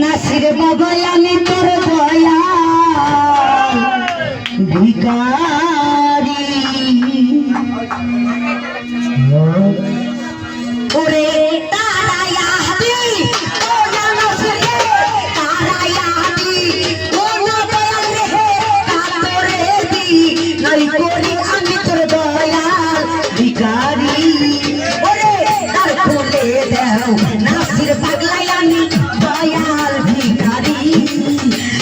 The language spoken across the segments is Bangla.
নাসির বাবা আমি তোর দয়া ভিখারি ওরে নাসির পাগলাই আমি দয়াল ভিখারি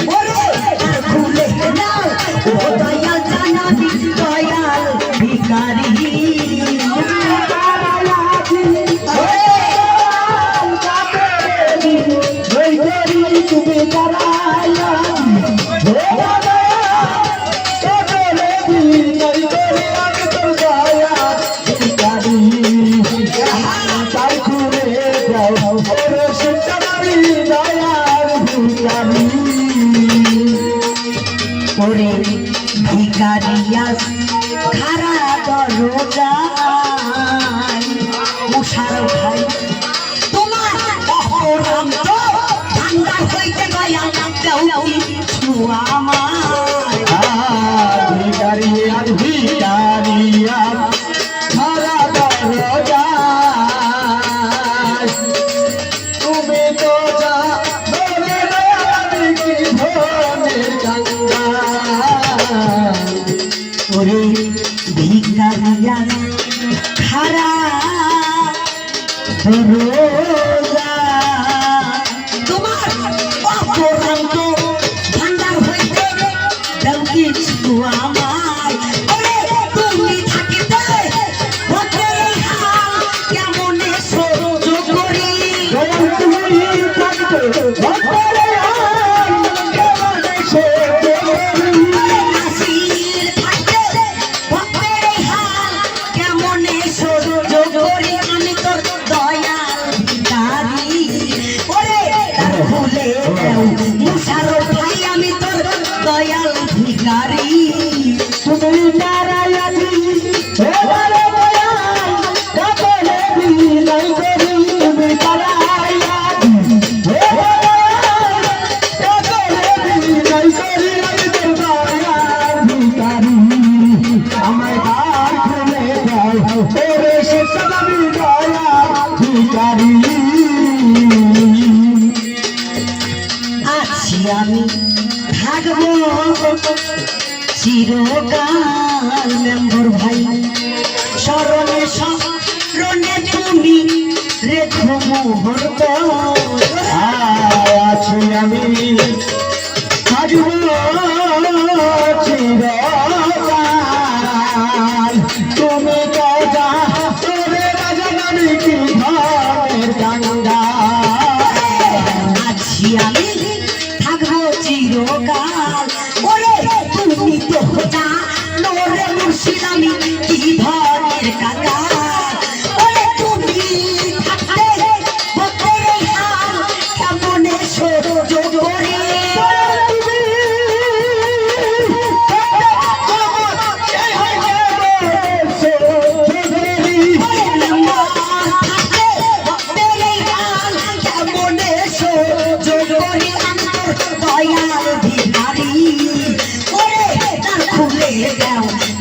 ওরে তার খুলে দাও ও দয়াল জানাবি দয়াল ভিখারি তুমি দাঁড়ায়া ওরে ভিখারিয়া খারা দরজায় মুশার ভাই তোমার অপরাম তো ঠান্ডা হইতে গয়া দাও ছুয়া আমার ভিখারিয়া ভিখারিয়া খারা দরজায় তুমি তো যা ওরে ভিখারিয়া খারা দরজা তোমার অপরান্ত ভান্ডার হইতে দাও কিছু আমায় ওরে তুমি থাকিতে ভক্তের হাল কেমনে সহ্য করি তুমি থাকতে ভক্তের হাল কেমনে সহ্য করি নাসির থাকতে ভক্তের হাল কেমনে সহ্য করি আমি তোর দয়াল ভিখারি ওরে তার খুলে দাও মুশার ভাই আমি তোর দয়াল ভিখারি তুমি নারায়ণী এবারে দয়াল কাপড়ে বিলাই করি তুমি নারায়ণী কাপড়ে বিলাই করি আমি তোর দয়াল ভিখারি আমায় দ্বার খুলে দাও ওরে সদাবি দয়াল ভিখারি আছি আমি থাকবো চিরকাল মেম্বর ভাই স্মরণে স্মরণে তুমি রেখো মুহূর্ত আছি আমি থাকব চিরকাল তুমি কথা তোরে রাজা নামি কি ধনের গঙ্গা আছি আমি থাকবো চিরকাল ওরে তুমি তো জানো রে মুর্শিদ আমি কি ধরনের কাকা ওরে তুমি থাকতে ভক্তের হাল কেমনে সহ্য করি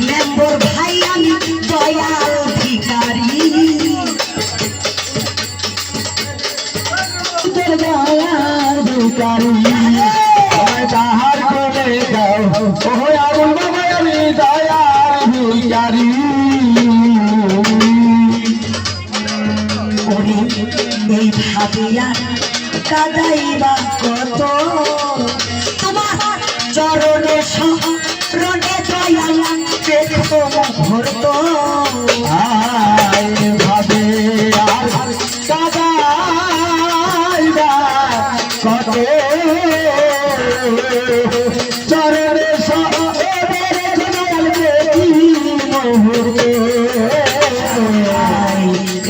মেম্বর ভাই আমি দয়াল ভিখারি দয়াল ভিখারি আমায় তাহার করে দাও ও আগুন বাবা আমি দয়াল ভিখারি ওরে এই ভাবিয়া কাদাইবা কত তোমার চরণে শরণে দয়াল দেখো মুহূর্ত আয় ভাবে আর কাদাইবা কত চরণে সবেরে দয়াল দেখি মুহূর্তে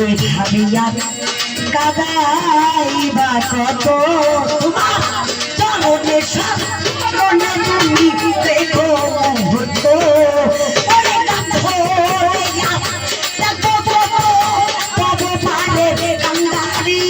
এই ভাবিয়া কাদাইবা কত তোমার চরণে শরণে তুমি দেখো মুহূর্ত ওরে দেখো দেখো পারে কান্দারি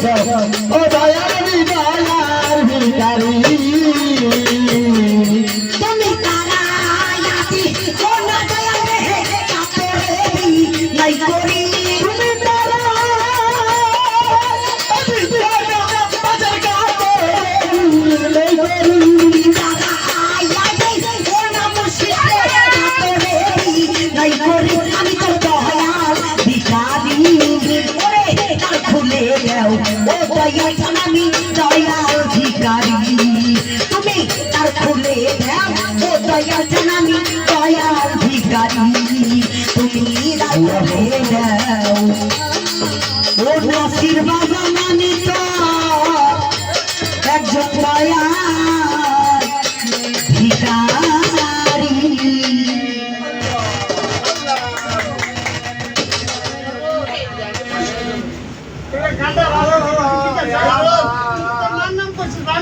দাও ও দয়াল দয়ার ভিখারি তুমি তারায়াতি ও না দয়াল রে কাপড়ে নাই করি তুমি তারা আমি তারা বাজার কাপড় নাই করি তারায়াতি ও না মুশিকে কাপড়ে নাই করি আমি তো দয়াল ভিখারি ওরে তার খুলে দাও ও দয়াল জানামি দয়াল ভিখারি তুমি তার খুলে দাও ও দয়াল জানামি দয়াল ভিখারি তুমি তার খুলে দাও ও নসির বাবা মানি তো একজন দয়াল